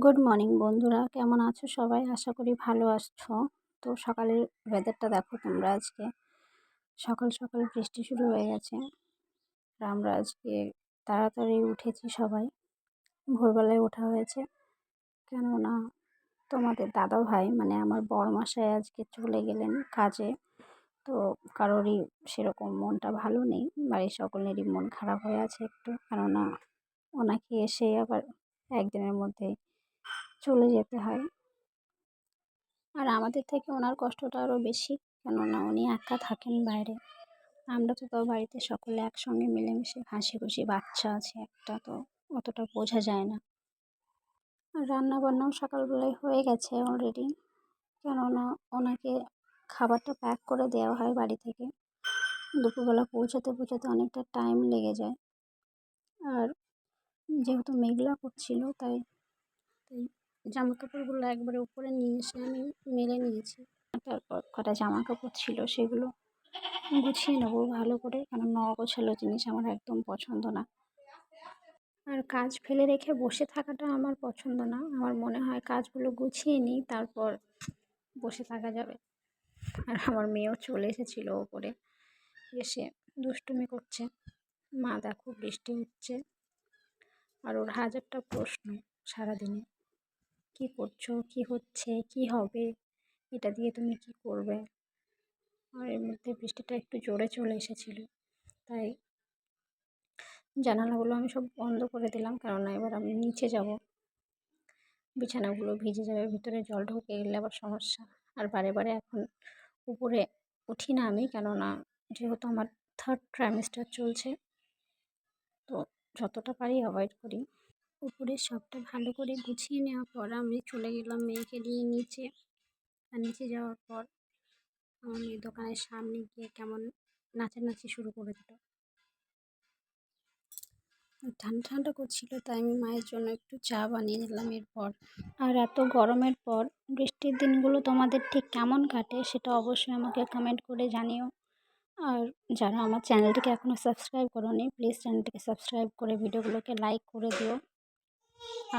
Good morning বন্ধুরা, কেমন আছো সবাই? আশা করি ভালো আছো। তো সকালের ওয়েদারটা দেখো তোমরা। আজকে সকাল সকাল বৃষ্টি শুরু হয়ে গেছে। আর আমরা আজকে তাড়াতাড়ি উঠেছি সবাই। ভোরবেলায় ওঠা হয়েছে, কেননা তোমাদের দাদা ভাই মানে আমার বরমশাই আজকে চলে গেলেন কাজে। তো কারোরই সেরকম মনটা ভালো নেই, বাড়ির সকলেরই মন খারাপ হয়ে আছে একটু, কেননা ওনাকে এসে আবার একদিনের মধ্যেই চলে যেতে হয়। আর আমাদের থেকে ওনার কষ্টটা আরও বেশি, কেননা উনি একা থাকেন বাইরে। আমরা তো তাও বাড়িতে সকলে একসঙ্গে মিলেমিশে হাসি খুশি, বাচ্চা আছে একটা, তো অতটা বোঝা যায় না। আর রান্না বান্নাও সকালবেলায় হয়ে গেছে অলরেডি, কেননা ওনাকে খাবারটা প্যাক করে দেওয়া হয় বাড়ি থেকে। দুপুরবেলা পৌঁছাতে পৌঁছাতে অনেকটা টাইম লেগে যায়। আর যেহেতু মেঘলা করছিল, তাই তাই জামা কাপড়গুলো একবারে উপরে নিয়ে এসে আমি মেলে নিয়েছি। তারপর কটা জামা কাপড় ছিল সেগুলো গুছিয়ে নেবো ভালো করে, কারণ অগোছালো জিনিস আমার একদম পছন্দ না। আর কাজ ফেলে রেখে বসে থাকাটা আমার পছন্দ না। আমার মনে হয় কাজগুলো গুছিয়ে নিই, তারপর বসে থাকা যাবে। আর আমার মেয়েও চলে এসেছিলো ওপরে, এসে দুষ্টুমি করছে। মা দেখো বৃষ্টি হচ্ছে, আর ওর হাজারটা প্রশ্ন সারাদিনে। কি করছো, কি হচ্ছে, কি হবে, এটা দিয়ে তুমি কি করবে। আর এর মধ্যে বৃষ্টিটা একটু জোরে চলে এসেছিলো, তাই জানালাগুলো আমি সব বন্ধ করে দিলাম, কেননা এবার আমি নিচে যাব, বিছানাগুলো ভিজে যাবে, ভিতরে জল ঢুকে গেলে আবার সমস্যা। আর বারে বারে এখন উপরে উঠি না আমি, কেননা যেহেতু আমার 3rd ট্রাইমেস্টার চলছে, তো যতটা পারি অ্যাভয়েড করি। উপরে সবটা ভালো করে গুছিয়ে নেওয়ার পর আমি চলে গেলাম মেয়েকে নিয়ে নিচে। আর নিচে যাওয়ার পর আমার মেয়ে দোকানের সামনে গিয়ে কেমন নাচানাচি শুরু করে দিল। ঠান্ডা ঠান্ডা করছিল, তাই আমি মায়ের জন্য একটু চা বানিয়ে নিলাম এরপর। আর এত গরমের পর বৃষ্টির দিনগুলো তোমাদের ঠিক কেমন কাটে সেটা অবশ্যই আমাকে কমেন্ট করে জানিও। আর যারা আমার চ্যানেলটিকে এখনও সাবস্ক্রাইব করোনি, প্লিজ চ্যানেলটিকে সাবস্ক্রাইব করে ভিডিওগুলোকে লাইক করে দিও।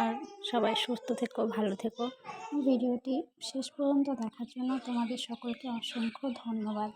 আর সবাই সুস্থ থেকো, ভালো থেকো। ভিডিওটি শেষ পর্যন্ত দেখার জন্য তোমাদের সকলকে অসংখ্য ধন্যবাদ।